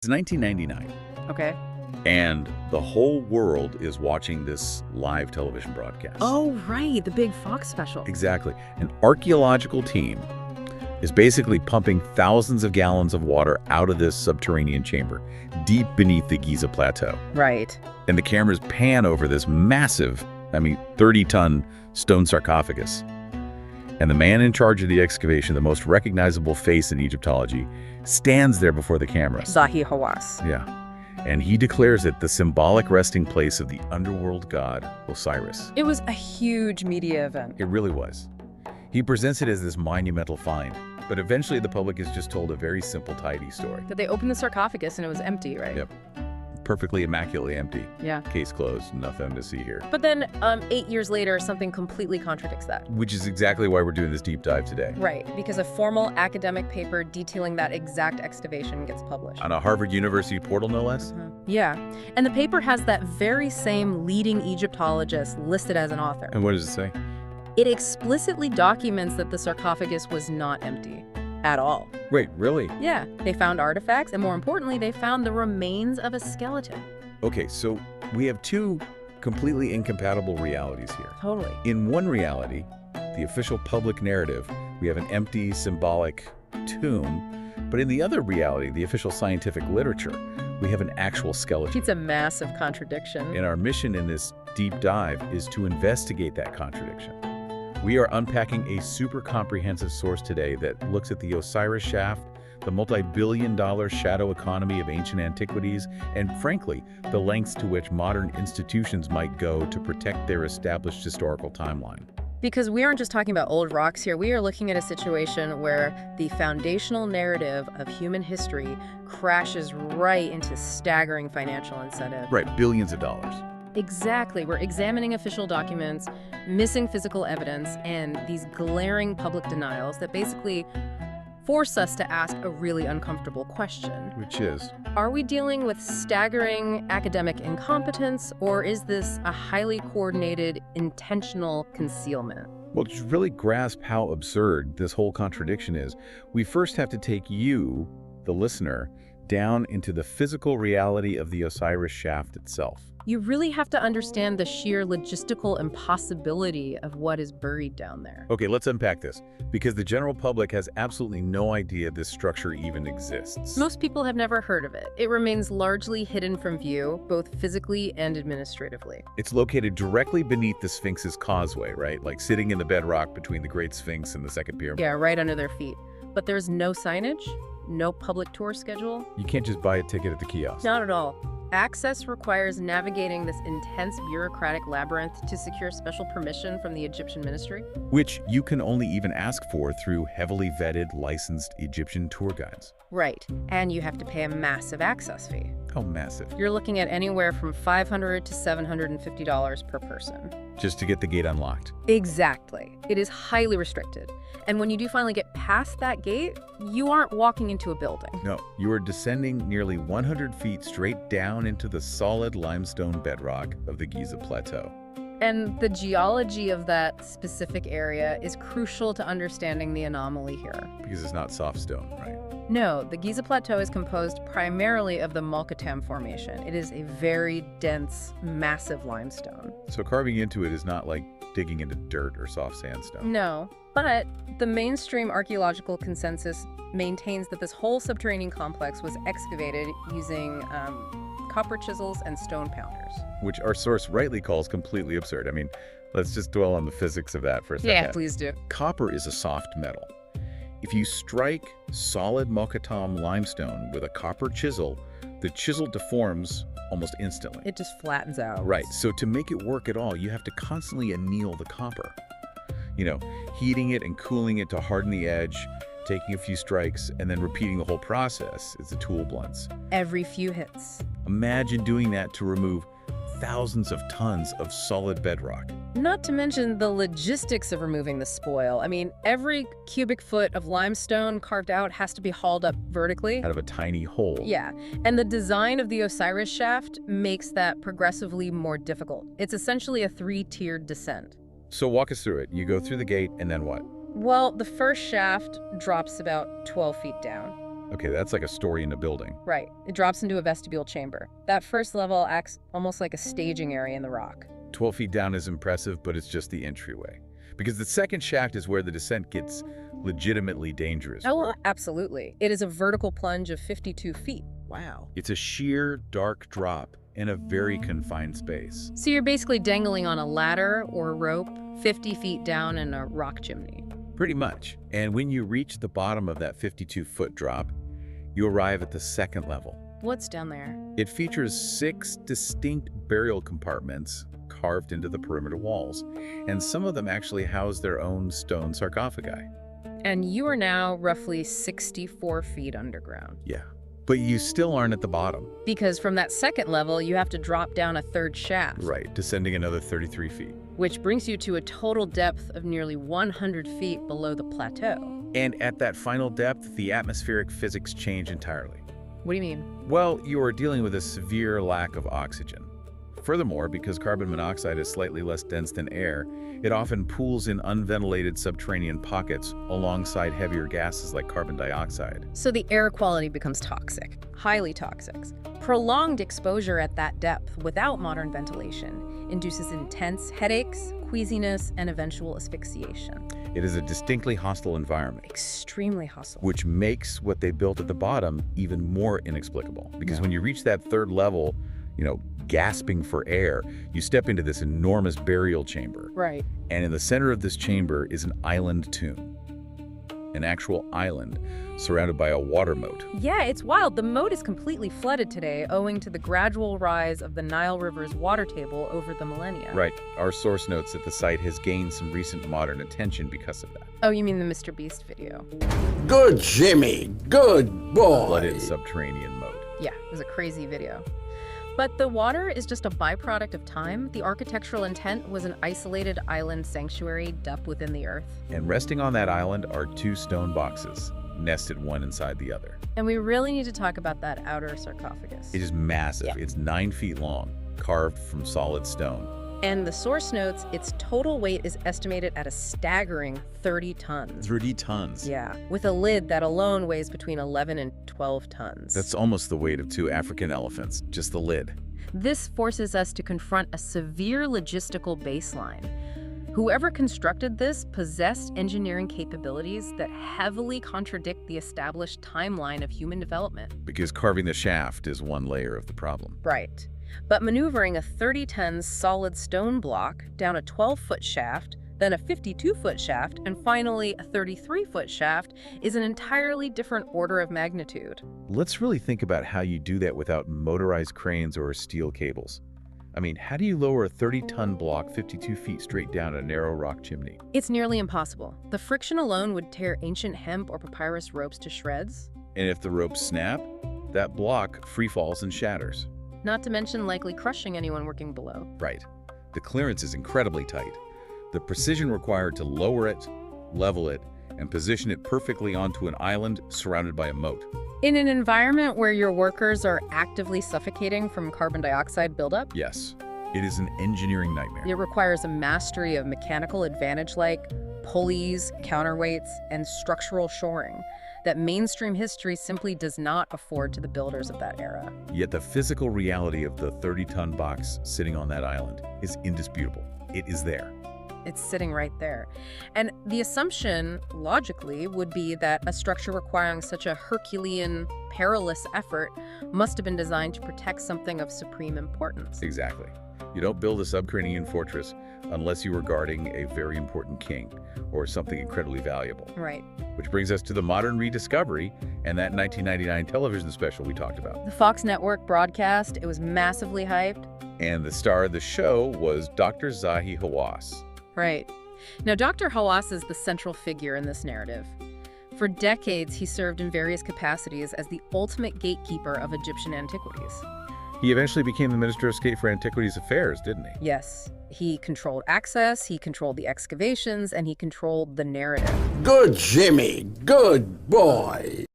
It's 1999, Okay. and the whole world is watching this live television broadcast. Oh, right. The big Fox special. Exactly. An archaeological team is basically pumping thousands of gallons of water out of this subterranean chamber, deep beneath the Giza plateau. Right. And the cameras pan over this massive, 30-ton stone sarcophagus. And the man in charge of the excavation, the most recognizable face in Egyptology, stands there before the cameras. Zahi Hawass. Yeah. And he declares it the symbolic resting place of the underworld god Osiris. It was a huge media event. It really was. He presents it as this monumental find, but eventually the public is just told a very simple, tidy story. That they opened the sarcophagus and it was empty, right? Yep. Perfectly immaculately empty. Yeah. Case closed, nothing to see here. But then 8 years later, something completely contradicts that. Which is exactly why we're doing this deep dive today. Right, because a formal academic paper detailing that exact excavation gets published. On a Harvard University portal, no less? Yeah, and the paper has that very same leading Egyptologist listed as an author. And what does it say? It explicitly documents that the sarcophagus was not empty at all. Wait, really? Yeah, they found artifacts, and more importantly, they found the remains of a skeleton. Okay, so we have two completely incompatible realities here. Totally. In one reality, the official public narrative, we have an empty, symbolic tomb. But in the other reality, the official scientific literature, we have an actual skeleton. It's a massive contradiction. And our mission in this deep dive is to investigate that contradiction. We are unpacking a super comprehensive source today that looks at the Osiris Shaft, the multi-billion-dollar shadow economy of ancient antiquities, and frankly, the lengths to which modern institutions might go to protect their established historical timeline. Because we aren't just talking about old rocks here, we are looking at a situation where the foundational narrative of human history crashes right into staggering financial incentive. Right, billions of dollars. Exactly. We're examining official documents, missing physical evidence, and these glaring public denials that basically force us to ask a really uncomfortable question. Which is? Are we dealing with staggering academic incompetence, or is this a highly coordinated, intentional concealment? Well, to really grasp how absurd this whole contradiction is, we first have to take you, the listener, down into the physical reality of the Osiris Shaft itself. You really have to understand the sheer logistical impossibility of what is buried down there. Okay, let's unpack this, because the general public has absolutely no idea this structure even exists. Most people have never heard of it. It remains largely hidden from view, both physically and administratively. It's located directly beneath the Sphinx's causeway, right? Like sitting in the bedrock between the Great Sphinx and the Second Pyramid. Yeah, right under their feet. But there's no signage, no public tour schedule. You can't just buy a ticket at the kiosk. Not at all. Access requires navigating this intense bureaucratic labyrinth to secure special permission from the Egyptian ministry. Which you can only even ask for through heavily vetted, licensed Egyptian tour guides. Right, and you have to pay a massive access fee. Oh, massive. You're looking at anywhere from $500 to $750 per person. Just to get the gate unlocked. Exactly. It is highly restricted. And when you do finally get past that gate, you aren't walking into a building. No, you are descending nearly 100 feet straight down into the solid limestone bedrock of the Giza Plateau. And the geology of that specific area is crucial to understanding the anomaly here. Because it's not soft stone, right? No, the Giza Plateau is composed primarily of the Malkatam Formation. It is a very dense, massive limestone. So carving into it is not like digging into dirt or soft sandstone. No, but the mainstream archaeological consensus maintains that this whole subterranean complex was excavated using copper chisels and stone pounders. Which our source rightly calls completely absurd. I mean, let's just dwell on the physics of that for a second. Yeah, please do. Copper is a soft metal. If you strike solid Malkatam limestone with a copper chisel, the chisel deforms almost instantly. It just flattens out. Right, so to make it work at all, you have to constantly anneal the copper. You know, heating it and cooling it to harden the edge, taking a few strikes, and then repeating the whole process as the tool blunts. Every few hits. Imagine doing that to remove thousands of tons of solid bedrock. Not to mention the logistics of removing the spoil. I mean, every cubic foot of limestone carved out has to be hauled up vertically. Out of a tiny hole. Yeah, and the design of the Osiris Shaft makes that progressively more difficult. It's essentially a 3-tiered descent. So walk us through it. You go through the gate, and then what? Well, the first shaft drops about 12 feet down. Okay, that's like a story in a building. Right. It drops into a vestibule chamber. That first level acts almost like a staging area in the rock. 12 feet down is impressive, but it's just the entryway. Because the second shaft is where the descent gets legitimately dangerous. Oh, absolutely. It is a vertical plunge of 52 feet. Wow. It's a sheer, dark drop in a very confined space. So you're basically dangling on a ladder or a rope 50 feet down in a rock chimney. Pretty much. And when you reach the bottom of that 52-foot drop, you arrive at the second level. What's down there? It features 6 distinct burial compartments carved into the perimeter walls, and some of them actually house their own stone sarcophagi. And you are now roughly 64 feet underground. Yeah. But you still aren't at the bottom. Because from that second level, you have to drop down a third shaft. Right, descending another 33 feet. Which brings you to a total depth of nearly 100 feet below the plateau. And at that final depth, the atmospheric physics change entirely. What do you mean? Well, you are dealing with a severe lack of oxygen. Furthermore, because carbon monoxide is slightly less dense than air, it often pools in unventilated subterranean pockets alongside heavier gases like carbon dioxide. So the air quality becomes toxic, highly toxic. Prolonged exposure at that depth without modern ventilation induces intense headaches, queasiness, and eventual asphyxiation. It is a distinctly hostile environment. Extremely hostile. Which makes what they built at the bottom even more inexplicable. Because when you reach that third level, gasping for air, you step into this enormous burial chamber. Right. And in the center of this chamber is an island tomb. An actual island surrounded by a water moat. Yeah, it's wild. The moat is completely flooded today owing to the gradual rise of the Nile River's water table over the millennia. Right. Our source notes that the site has gained some recent modern attention because of that. Oh, you mean the Mr. Beast video? Good Jimmy, good boy. Flooded subterranean moat. Yeah, it was a crazy video. But the water is just a byproduct of time. The architectural intent was an isolated island sanctuary dug within the earth. And resting on that island are 2 stone boxes, nested one inside the other. And we really need to talk about that outer sarcophagus. It is massive. Yeah. It's 9 feet long, carved from solid stone. And the source notes its total weight is estimated at a staggering 30 tons. 30 tons. Yeah, with a lid that alone weighs between 11 and 12 tons. That's almost the weight of 2 African elephants, just the lid. This forces us to confront a severe logistical baseline. Whoever constructed this possessed engineering capabilities that heavily contradict the established timeline of human development. Because carving the shaft is one layer of the problem. Right. But maneuvering a 30-ton solid stone block down a 12-foot shaft, then a 52-foot shaft, and finally a 33-foot shaft is an entirely different order of magnitude. Let's really think about how you do that without motorized cranes or steel cables. I mean, how do you lower a 30-ton block 52 feet straight down a narrow rock chimney? It's nearly impossible. The friction alone would tear ancient hemp or papyrus ropes to shreds. And if the ropes snap, that block free falls and shatters. Not to mention likely crushing anyone working below. Right. The clearance is incredibly tight. The precision required to lower it, level it, and position it perfectly onto an island surrounded by a moat. In an environment where your workers are actively suffocating from carbon dioxide buildup? Yes, it is an engineering nightmare. It requires a mastery of mechanical advantage like pulleys, counterweights, and structural shoring that mainstream history simply does not afford to the builders of that era. Yet the physical reality of the 30-ton box sitting on that island is indisputable. It is there. It's sitting right there. And the assumption, logically, would be that a structure requiring such a Herculean, perilous effort must have been designed to protect something of supreme importance. Exactly. You don't build a subterranean fortress unless you were guarding a very important king or something incredibly valuable. Right. Which brings us to the modern rediscovery and that 1999 television special we talked about. The Fox network broadcast, it was massively hyped. And the star of the show was Dr. Zahi Hawass. Right. Now, Dr. Hawass is the central figure in this narrative. For decades, he served in various capacities as the ultimate gatekeeper of Egyptian antiquities. He eventually became the Minister of State for Antiquities Affairs, didn't he? Yes. He controlled access, he controlled the excavations, and he controlled the narrative. Good Jimmy, good boy.